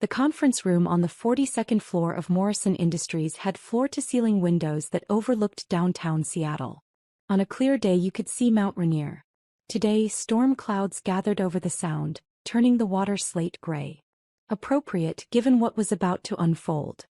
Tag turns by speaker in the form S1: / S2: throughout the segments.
S1: The conference room on the 42nd floor of Morrison Industries had floor-to-ceiling windows that overlooked downtown Seattle. On a clear day you could see Mount Rainier. Today, storm clouds gathered over the Sound, turning the water slate gray. Appropriate given what was about to unfold.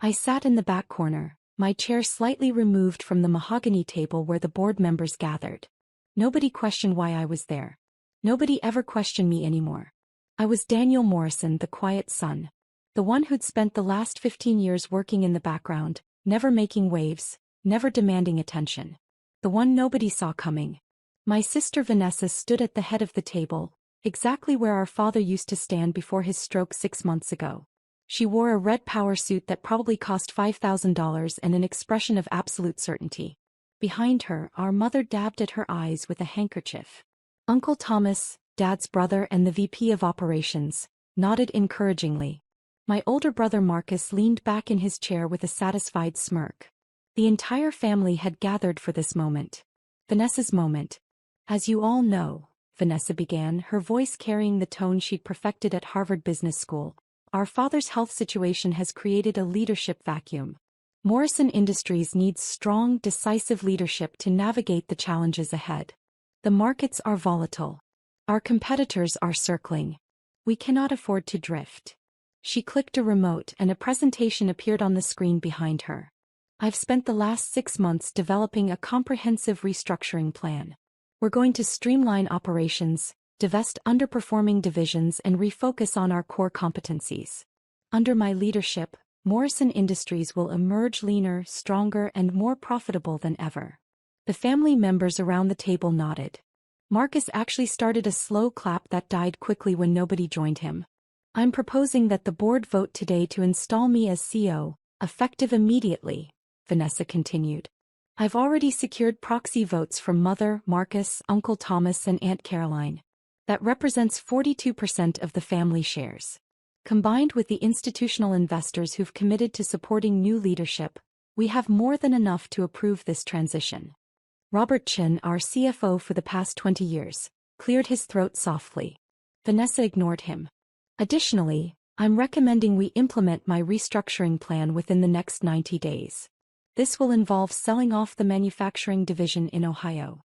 S1: I sat in the back corner, my chair slightly removed from the mahogany table where the board members gathered. Nobody questioned why I was there. Nobody ever questioned me anymore. I was Daniel Morrison, the quiet son. The one who'd spent the last 15 years working in the background, never making waves, never demanding attention. The one nobody saw coming. My sister Vanessa stood at the head of the table, exactly where our father used to stand before his stroke 6 months ago. She wore a red power suit that probably cost $5,000 and an expression of absolute certainty. Behind her, our mother dabbed at her eyes with a handkerchief. Uncle Thomas, Dad's brother and the VP of Operations, nodded encouragingly. My older brother Marcus leaned back in his chair with a satisfied smirk. The entire family had gathered for this moment. Vanessa's moment. As you all know, Vanessa began, her voice carrying the tone she'd perfected at Harvard Business School, our father's health situation has created a leadership vacuum. Morrison Industries needs strong, decisive leadership to navigate the challenges ahead. The markets are volatile. Our competitors are circling. We cannot afford to drift. She clicked a remote and a presentation appeared on the screen behind her. I've spent the last 6 months developing a comprehensive restructuring plan. We're going to streamline operations, divest underperforming divisions and refocus on our core competencies. Under my leadership, Morrison Industries will emerge leaner, stronger and more profitable than ever. The family members around the table nodded. Marcus actually started a slow clap that died quickly when nobody joined him. I'm proposing that the board vote today to install me as CEO, effective immediately, Vanessa continued. I've already secured proxy votes from Mother, Marcus, Uncle Thomas and Aunt Caroline. That represents 42% of the family shares. Combined with the institutional investors who've committed to supporting new leadership, we have more than enough to approve this transition. Robert Chin, our CFO for the past 20 years, cleared his throat softly. Vanessa ignored him. Additionally, I'm recommending we implement my restructuring plan within the next 90 days. This will involve selling off the manufacturing division in Ohio.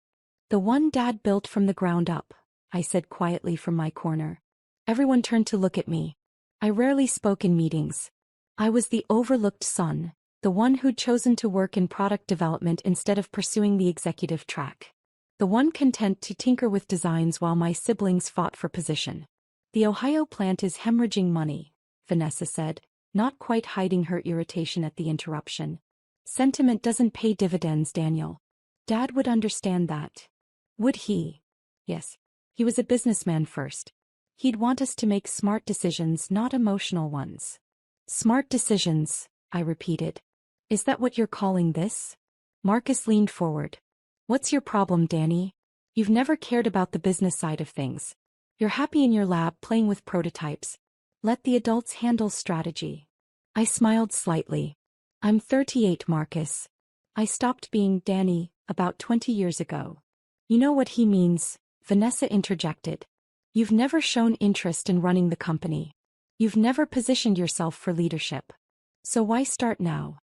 S1: The one Dad built from the ground up, I said quietly from my corner. Everyone turned to look at me. I rarely spoke in meetings. I was the overlooked son, the one who'd chosen to work in product development instead of pursuing the executive track. The one content to tinker with designs while my siblings fought for position. The Ohio plant is hemorrhaging money, Vanessa said, not quite hiding her irritation at the interruption. Sentiment doesn't pay dividends, Daniel. Dad would understand that. Would he? Yes. He was a businessman first. He'd want us to make smart decisions, not emotional ones. Smart decisions, I repeated. Is that what you're calling this? Marcus leaned forward. What's your problem, Danny? You've never cared about the business side of things. You're happy in your lab playing with prototypes. Let the adults handle strategy. I smiled slightly. I'm 38, Marcus. I stopped being Danny about 20 years ago. You know what he means, Vanessa interjected. You've never shown interest in running the company. You've never positioned yourself for leadership. So why start now?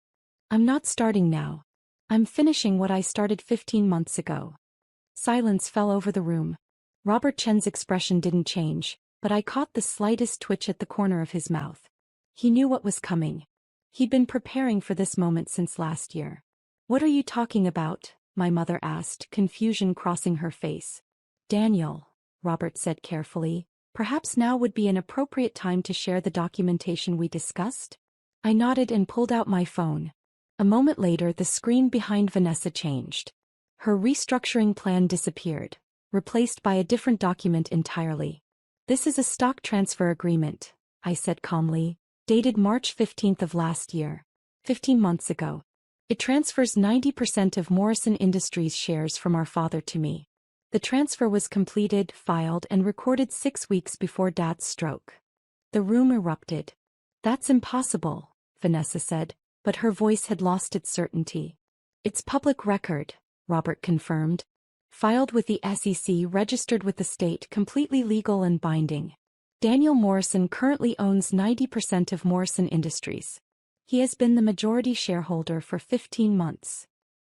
S1: I'm not starting now. I'm finishing what I started 15 months ago. Silence fell over the room. Robert Chen's expression didn't change, but I caught the slightest twitch at the corner of his mouth. He knew what was coming. He'd been preparing for this moment since last year. What are you talking about? My mother asked, confusion crossing her face. Daniel, Robert said carefully, perhaps now would be an appropriate time to share the documentation we discussed? I nodded and pulled out my phone. A moment later, the screen behind Vanessa changed. Her restructuring plan disappeared, replaced by a different document entirely. This is a stock transfer agreement, I said calmly, dated March 15th of last year, 15 months ago. It transfers 90% of Morrison Industries shares from our father to me. The transfer was completed, filed, and recorded 6 weeks before Dad's stroke. The room erupted. That's impossible, Vanessa said, but her voice had lost its certainty. It's public record, Robert confirmed. Filed with the SEC, registered with the state, completely legal and binding. Daniel Morrison currently owns 90% of Morrison Industries. He has been the majority shareholder for 15 months.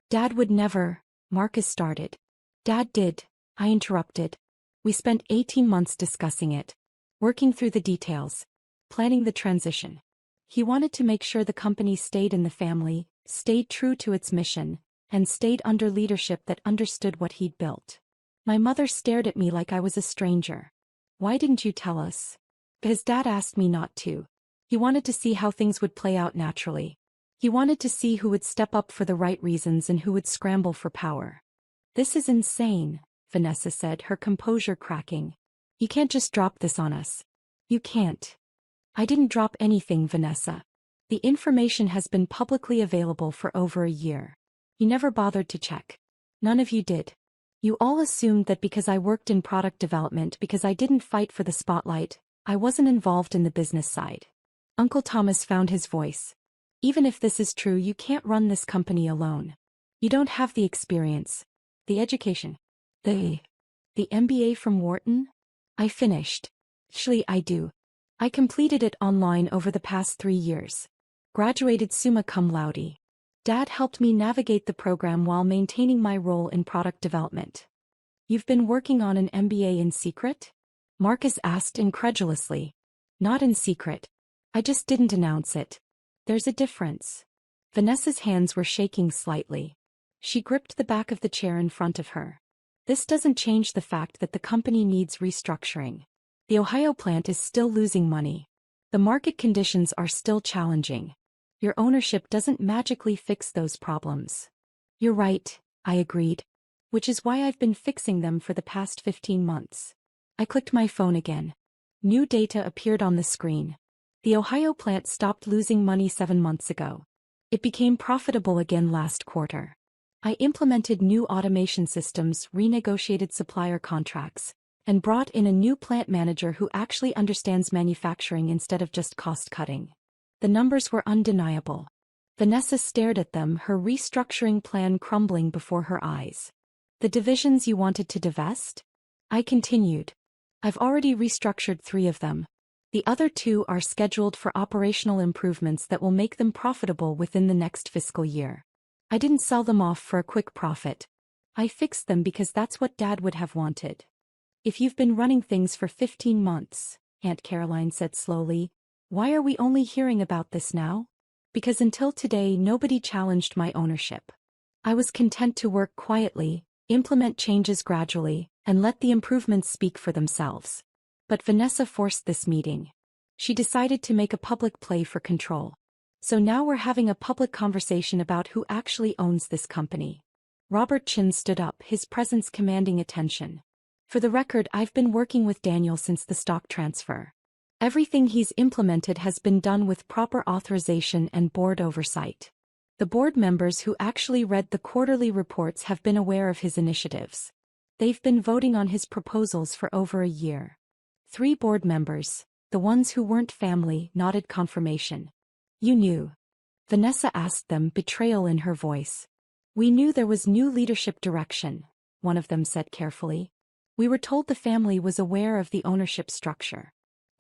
S1: Dad would never, Marcus started. Dad did, I interrupted. We spent 18 months discussing it, working through the details, planning the transition. He wanted to make sure the company stayed in the family, stayed true to its mission, and stayed under leadership that understood what he'd built. My mother stared at me like I was a stranger. Why didn't you tell us? Because Dad asked me not to. He wanted to see how things would play out naturally. He wanted to see who would step up for the right reasons and who would scramble for power. This is insane, Vanessa said, her composure cracking. You can't just drop this on us. You can't. I didn't drop anything, Vanessa. The information has been publicly available for over a year. You never bothered to check. None of you did. You all assumed that because I worked in product development, because I didn't fight for the spotlight, I wasn't involved in the business side. Uncle Thomas found his voice. Even if this is true, you can't run this company alone. You don't have the experience, the education, the MBA from Wharton? I finished. Actually, I do. I completed it online over the past 3 years. Graduated summa cum laude. Dad helped me navigate the program while maintaining my role in product development. You've been working on an MBA in secret? Marcus asked incredulously. Not in secret. I just didn't announce it. There's a difference. Vanessa's hands were shaking slightly. She gripped the back of the chair in front of her. This doesn't change the fact that the company needs restructuring. The Ohio plant is still losing money. The market conditions are still challenging. Your ownership doesn't magically fix those problems. You're right, I agreed. Which is why I've been fixing them for the past 15 months. I clicked my phone again. New data appeared on the screen. The Ohio plant stopped losing money 7 months ago. It became profitable again last quarter. I implemented new automation systems, renegotiated supplier contracts, and brought in a new plant manager who actually understands manufacturing instead of just cost-cutting. The numbers were undeniable. Vanessa stared at them, her restructuring plan crumbling before her eyes. The divisions you wanted to divest? I continued. I've already restructured 3 of them. The other 2 are scheduled for operational improvements that will make them profitable within the next fiscal year. I didn't sell them off for a quick profit. I fixed them because that's what Dad would have wanted. If you've been running things for 15 months, Aunt Caroline said slowly, why are we only hearing about this now? Because until today nobody challenged my ownership. I was content to work quietly, implement changes gradually, and let the improvements speak for themselves. But Vanessa forced this meeting. She decided to make a public play for control. So now we're having a public conversation about who actually owns this company. Robert Chin stood up, his presence commanding attention. For the record, I've been working with Daniel since the stock transfer. Everything he's implemented has been done with proper authorization and board oversight. The board members who actually read the quarterly reports have been aware of his initiatives. They've been voting on his proposals for over a year. 3 board members, the ones who weren't family, nodded confirmation. You knew? Vanessa asked them, betrayal in her voice. We knew there was new leadership direction, one of them said carefully. We were told the family was aware of the ownership structure.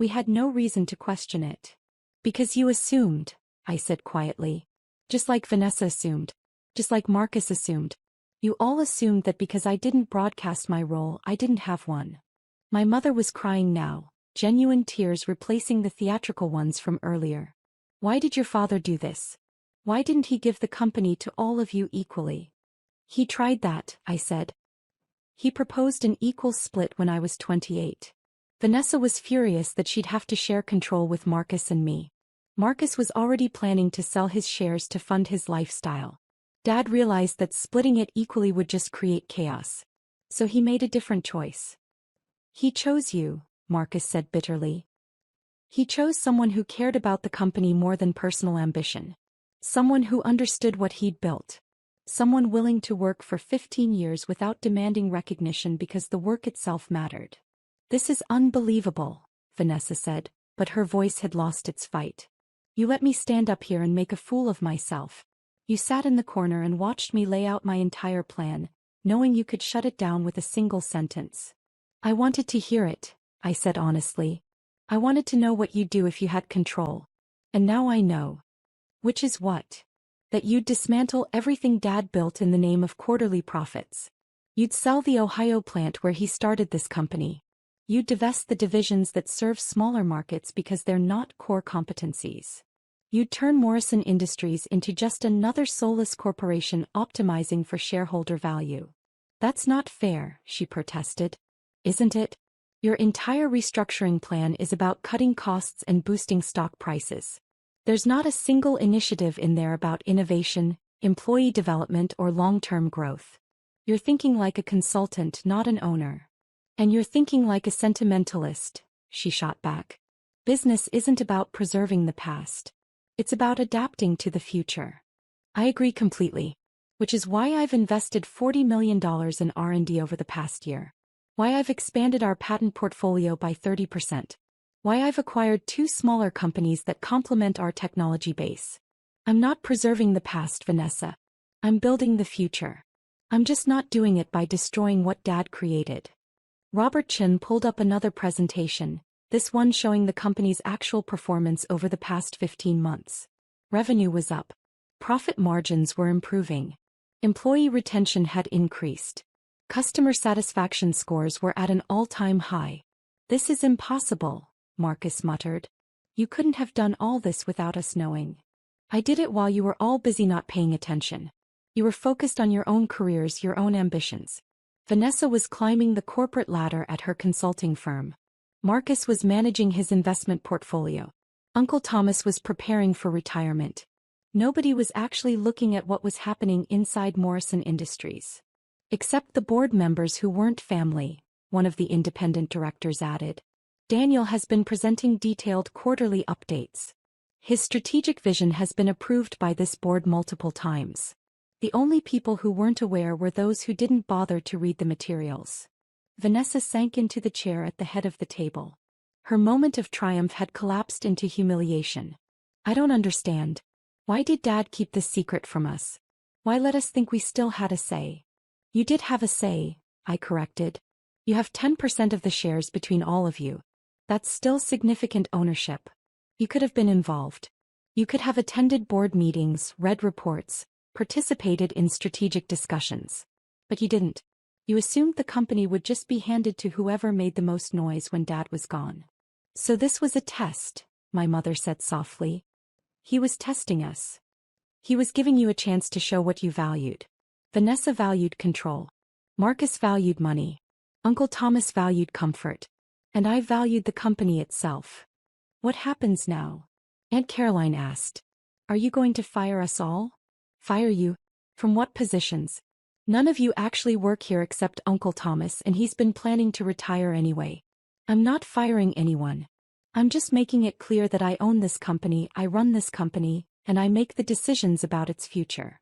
S1: We had no reason to question it. Because you assumed, I said quietly. Just like Vanessa assumed. Just like Marcus assumed. You all assumed that because I didn't broadcast my role, I didn't have one. My mother was crying now, genuine tears replacing the theatrical ones from earlier. Why did your father do this? Why didn't he give the company to all of you equally? He tried that, I said. He proposed an equal split when I was 28. Vanessa was furious that she'd have to share control with Marcus and me. Marcus was already planning to sell his shares to fund his lifestyle. Dad realized that splitting it equally would just create chaos. So he made a different choice. He chose you, Marcus said bitterly. He chose someone who cared about the company more than personal ambition. Someone who understood what he'd built. Someone willing to work for 15 years without demanding recognition because the work itself mattered. This is unbelievable, Vanessa said, but her voice had lost its fight. You let me stand up here and make a fool of myself. You sat in the corner and watched me lay out my entire plan, knowing you could shut it down with a single sentence. I wanted to hear it, I said honestly. I wanted to know what you'd do if you had control. And now I know. Which is what? That you'd dismantle everything Dad built in the name of quarterly profits. You'd sell the Ohio plant where he started this company. You'd divest the divisions that serve smaller markets because they're not core competencies. You'd turn Morrison Industries into just another soulless corporation optimizing for shareholder value. That's not fair, she protested. Isn't it? Your entire restructuring plan is about cutting costs and boosting stock prices. There's not a single initiative in there about innovation, employee development, or long-term growth. You're thinking like a consultant, not an owner. And you're thinking like a sentimentalist, she shot back. Business isn't about preserving the past. It's about adapting to the future. I agree completely. Which is why I've invested $40 million in R&D over the past year. Why I've expanded our patent portfolio by 30%. Why I've acquired 2 smaller companies that complement our technology base. I'm not preserving the past, Vanessa. I'm building the future. I'm just not doing it by destroying what Dad created. Robert Chin pulled up another presentation, this one showing the company's actual performance over the past 15 months. Revenue was up. Profit margins were improving. Employee retention had increased. Customer satisfaction scores were at an all-time high. This is impossible, Marcus muttered. You couldn't have done all this without us knowing. I did it while you were all busy not paying attention. You were focused on your own careers, your own ambitions. Vanessa was climbing the corporate ladder at her consulting firm. Marcus was managing his investment portfolio. Uncle Thomas was preparing for retirement. Nobody was actually looking at what was happening inside Morrison Industries. Except the board members who weren't family, one of the independent directors added. Daniel has been presenting detailed quarterly updates. His strategic vision has been approved by this board multiple times. The only people who weren't aware were those who didn't bother to read the materials. Vanessa sank into the chair at the head of the table. Her moment of triumph had collapsed into humiliation. I don't understand. Why did Dad keep this secret from us? Why let us think we still had a say? You did have a say, I corrected. You have 10% of the shares between all of you. That's still significant ownership. You could have been involved. You could have attended board meetings, read reports, participated in strategic discussions. But you didn't. You assumed the company would just be handed to whoever made the most noise when Dad was gone. So this was a test, my mother said softly. He was testing us. He was giving you a chance to show what you valued. Vanessa valued control. Marcus valued money. Uncle Thomas valued comfort. And I valued the company itself. What happens now? Aunt Caroline asked. Are you going to fire us all? Fire you? From what positions? None of you actually work here except Uncle Thomas, and he's been planning to retire anyway. I'm not firing anyone. I'm just making it clear that I own this company, I run this company, and I make the decisions about its future.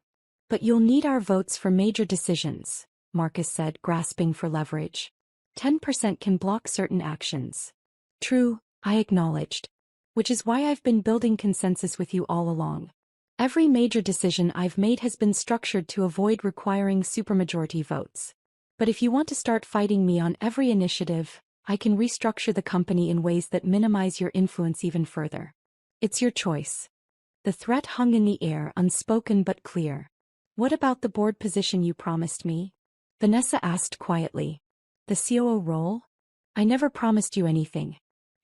S1: But you'll need our votes for major decisions, Marcus said, grasping for leverage. 10% can block certain actions. True, I acknowledged. Which is why I've been building consensus with you all along. Every major decision I've made has been structured to avoid requiring supermajority votes. But if you want to start fighting me on every initiative, I can restructure the company in ways that minimize your influence even further. It's your choice. The threat hung in the air, unspoken but clear. What about the board position you promised me? Vanessa asked quietly. The COO role? I never promised you anything.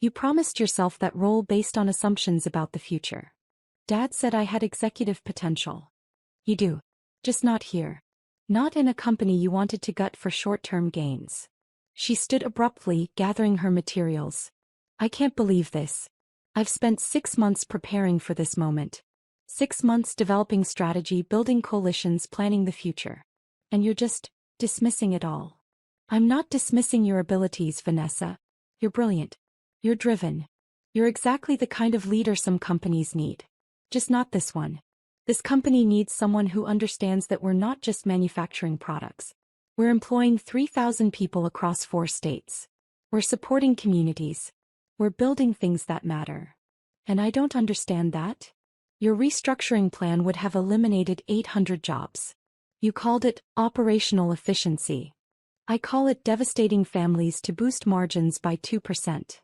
S1: You promised yourself that role based on assumptions about the future. Dad said I had executive potential. You do. Just not here. Not in a company you wanted to gut for short-term gains. She stood abruptly, gathering her materials. I can't believe this. I've spent 6 months preparing for this moment. 6 months developing strategy, building coalitions, planning the future. And you're just dismissing it all. I'm not dismissing your abilities, Vanessa. You're brilliant. You're driven. You're exactly the kind of leader some companies need. Just not this one. This company needs someone who understands that we're not just manufacturing products. We're employing 3,000 people across 4 states. We're supporting communities. We're building things that matter. And I don't understand that. Your restructuring plan would have eliminated 800 jobs. You called it operational efficiency. I call it devastating families to boost margins by 2%.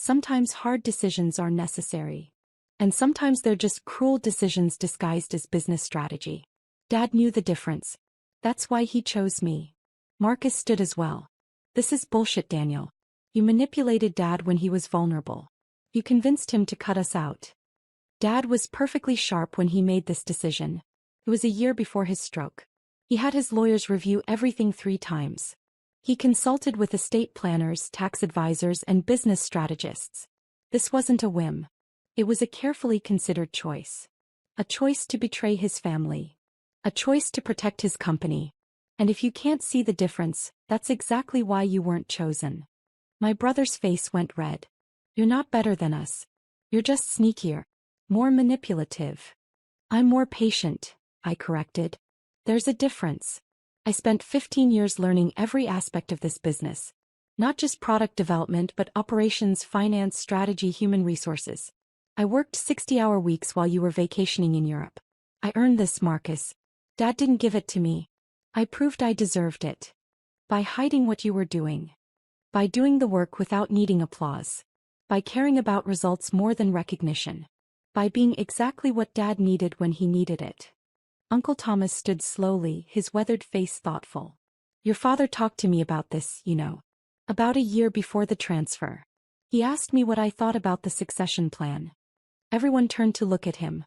S1: Sometimes hard decisions are necessary. And sometimes they're just cruel decisions disguised as business strategy. Dad knew the difference. That's why he chose me. Marcus stood as well. This is bullshit, Daniel. You manipulated Dad when he was vulnerable. You convinced him to cut us out. Dad was perfectly sharp when he made this decision. It was a year before his stroke. He had his lawyers review everything 3 times. He consulted with estate planners, tax advisors, and business strategists. This wasn't a whim. It was a carefully considered choice. A choice to betray his family. A choice to protect his company. And if you can't see the difference, that's exactly why you weren't chosen. My brother's face went red. You're not better than us. You're just sneakier. More manipulative. I'm more patient, I corrected. There's a difference. I spent 15 years learning every aspect of this business. Not just product development but operations, finance, strategy, human resources. I worked 60-hour weeks while you were vacationing in Europe. I earned this, Marcus. Dad didn't give it to me. I proved I deserved it. By hiding what you were doing. By doing the work without needing applause. By caring about results more than recognition. By being exactly what Dad needed when he needed it. Uncle Thomas stood slowly, his weathered face thoughtful. Your father talked to me about this, you know. About a year before the transfer. He asked me what I thought about the succession plan. Everyone turned to look at him.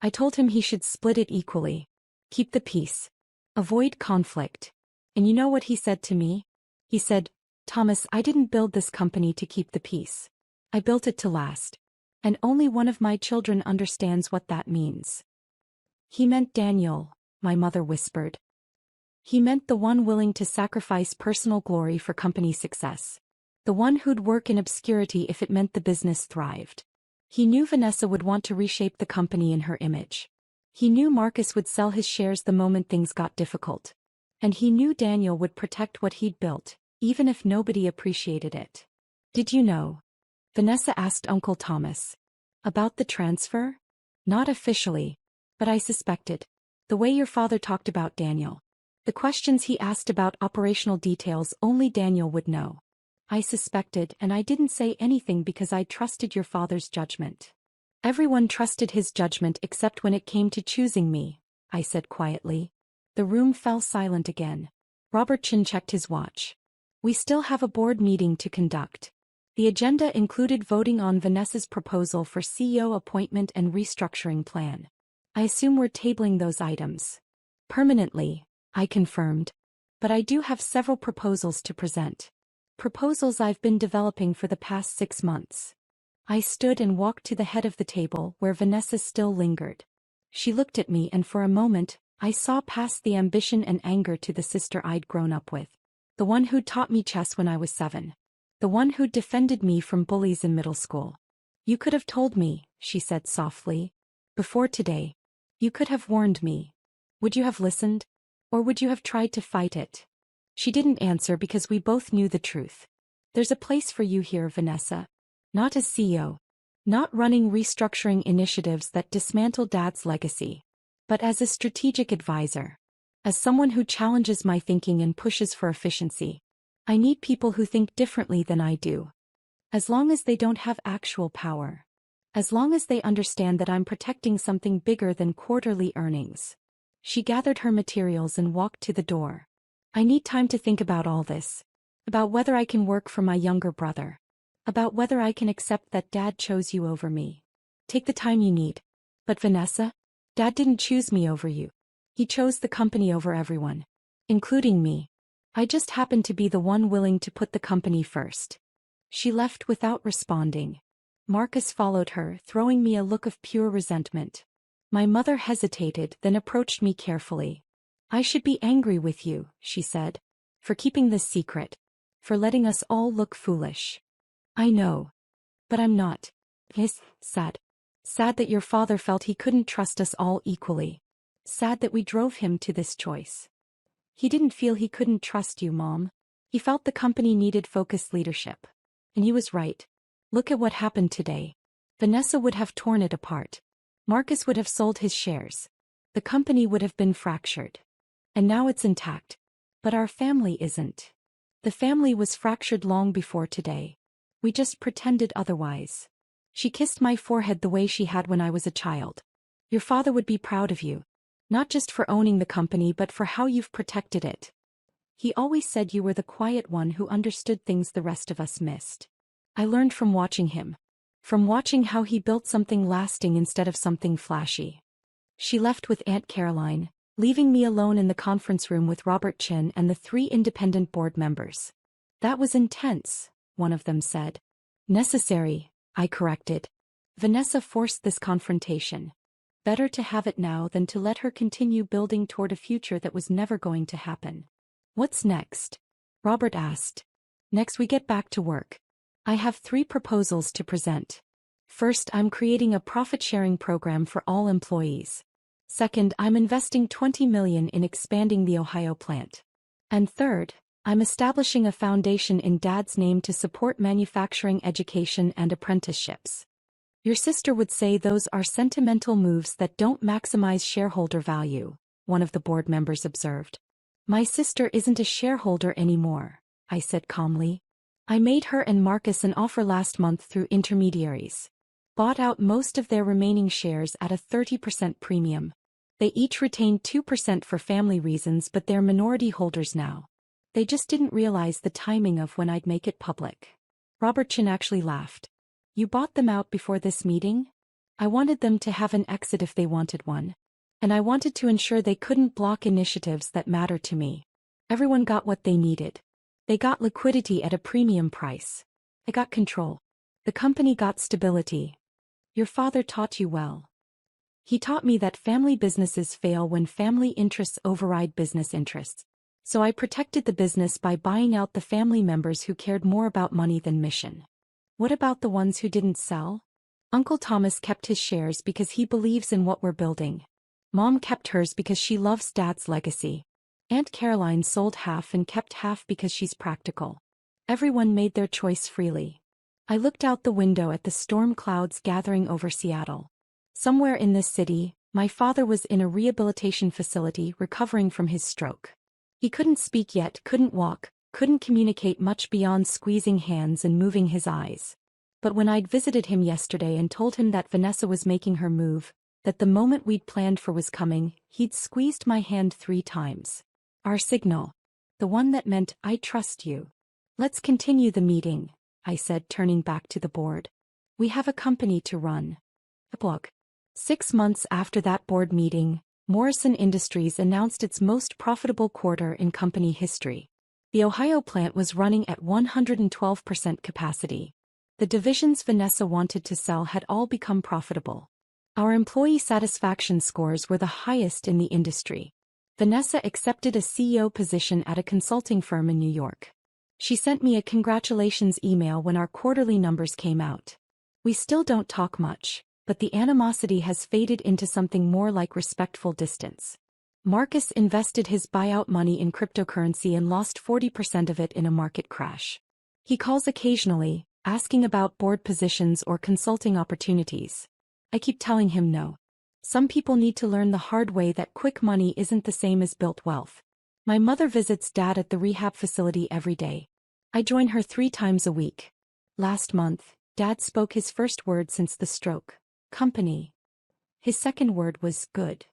S1: I told him he should split it equally. Keep the peace. Avoid conflict. And you know what he said to me? He said, Thomas, I didn't build this company to keep the peace. I built it to last. And only one of my children understands what that means. He meant Daniel, my mother whispered. He meant the one willing to sacrifice personal glory for company success. The one who'd work in obscurity if it meant the business thrived. He knew Vanessa would want to reshape the company in her image. He knew Marcus would sell his shares the moment things got difficult. And he knew Daniel would protect what he'd built, even if nobody appreciated it. Did you know? Vanessa asked Uncle Thomas. About the transfer? Not officially. But I suspected. The way your father talked about Daniel. The questions he asked about operational details only Daniel would know. I suspected, and I didn't say anything because I trusted your father's judgment. Everyone trusted his judgment except when it came to choosing me, I said quietly. The room fell silent again. Robert Chin checked his watch. We still have a board meeting to conduct. The agenda included voting on Vanessa's proposal for CEO appointment and restructuring plan. I assume we're tabling those items. Permanently, I confirmed. But I do have several proposals to present. Proposals I've been developing for the past 6 months. I stood and walked to the head of the table where Vanessa still lingered. She looked at me and for a moment, I saw past the ambition and anger to the sister I'd grown up with. The one who taught me chess when I was 7. The one who defended me from bullies in middle school. You could have told me, she said softly. Before today. You could have warned me. Would you have listened? Or would you have tried to fight it? She didn't answer because we both knew the truth. There's a place for you here, Vanessa. Not as CEO. Not running restructuring initiatives that dismantle Dad's legacy. But as a strategic advisor. As someone who challenges my thinking and pushes for efficiency. I need people who think differently than I do. As long as they don't have actual power. As long as they understand that I'm protecting something bigger than quarterly earnings. She gathered her materials and walked to the door. I need time to think about all this. About whether I can work for my younger brother. About whether I can accept that Dad chose you over me. Take the time you need. But Vanessa, Dad didn't choose me over you. He chose the company over everyone. Including me. I just happened to be the one willing to put the company first. She left without responding. Marcus followed her, throwing me a look of pure resentment. My mother hesitated, then approached me carefully. I should be angry with you, she said. For keeping this secret. For letting us all look foolish. I know. But I'm not. It's sad. Sad that your father felt he couldn't trust us all equally. Sad that we drove him to this choice. He didn't feel he couldn't trust you, Mom. He felt the company needed focused leadership. And he was right. Look at what happened today. Vanessa would have torn it apart. Marcus would have sold his shares. The company would have been fractured. And now it's intact. But our family isn't. The family was fractured long before today. We just pretended otherwise. She kissed my forehead the way she had when I was a child. Your father would be proud of you. Not just for owning the company but for how you've protected it. He always said you were the quiet one who understood things the rest of us missed. I learned from watching him. From watching how he built something lasting instead of something flashy. She left with Aunt Caroline, leaving me alone in the conference room with Robert Chin and the 3 independent board members. That was intense, one of them said. Necessary, I corrected. Vanessa forced this confrontation. Better to have it now than to let her continue building toward a future that was never going to happen. What's next? Robert asked. Next we get back to work. I have 3 proposals to present. First, I'm creating a profit-sharing program for all employees. Second, I'm investing $20 million in expanding the Ohio plant. And third, I'm establishing a foundation in Dad's name to support manufacturing education and apprenticeships. Your sister would say those are sentimental moves that don't maximize shareholder value, one of the board members observed. My sister isn't a shareholder anymore, I said calmly. I made her and Marcus an offer last month through intermediaries. Bought out most of their remaining shares at a 30% premium. They each retained 2% for family reasons but they're minority holders now. They just didn't realize the timing of when I'd make it public. Robert Chin actually laughed. You bought them out before this meeting? I wanted them to have an exit if they wanted one. And I wanted to ensure they couldn't block initiatives that matter to me. Everyone got what they needed. They got liquidity at a premium price. I got control. The company got stability. Your father taught you well. He taught me that family businesses fail when family interests override business interests. So I protected the business by buying out the family members who cared more about money than mission. What about the ones who didn't sell? Uncle Thomas kept his shares because he believes in what we're building. Mom kept hers because she loves Dad's legacy. Aunt Caroline sold half and kept half because she's practical. Everyone made their choice freely. I looked out the window at the storm clouds gathering over Seattle. Somewhere in this city, my father was in a rehabilitation facility recovering from his stroke. He couldn't speak yet, couldn't walk, couldn't communicate much beyond squeezing hands and moving his eyes. But when I'd visited him yesterday and told him that Vanessa was making her move, that the moment we'd planned for was coming, he'd squeezed my hand 3 times. Our signal. The one that meant, I trust you. Let's continue the meeting, I said, turning back to the board. We have a company to run. Epilogue. 6 months after that board meeting, Morrison Industries announced its most profitable quarter in company history. The Ohio plant was running at 112% capacity. The divisions Vanessa wanted to sell had all become profitable. Our employee satisfaction scores were the highest in the industry. Vanessa accepted a CEO position at a consulting firm in New York. She sent me a congratulations email when our quarterly numbers came out. We still don't talk much, but the animosity has faded into something more like respectful distance. Marcus invested his buyout money in cryptocurrency and lost 40% of it in a market crash. He calls occasionally, asking about board positions or consulting opportunities. I keep telling him no. Some people need to learn the hard way that quick money isn't the same as built wealth. My mother visits Dad at the rehab facility every day. I join her 3 times a week. Last month, Dad spoke his first word since the stroke. Company. His second word was good.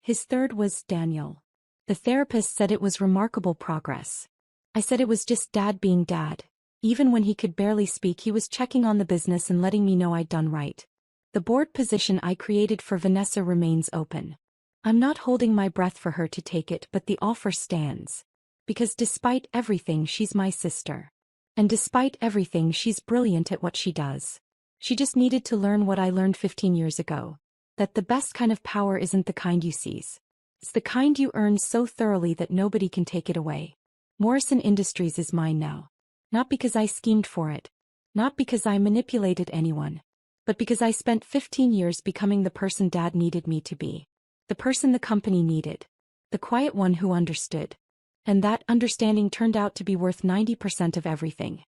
S1: His third was Daniel. The therapist said it was remarkable progress. I said it was just Dad being Dad. Even when he could barely speak, he was checking on the business and letting me know I'd done right. The board position I created for Vanessa remains open. I'm not holding my breath for her to take it, but the offer stands. Because despite everything, she's my sister. And despite everything, she's brilliant at what she does. She just needed to learn what I learned 15 years ago. That the best kind of power isn't the kind you seize. It's the kind you earn so thoroughly that nobody can take it away. Morrison Industries is mine now. Not because I schemed for it. Not because I manipulated anyone. But because I spent 15 years becoming the person Dad needed me to be. The person the company needed. The quiet one who understood. And that understanding turned out to be worth 90% of everything.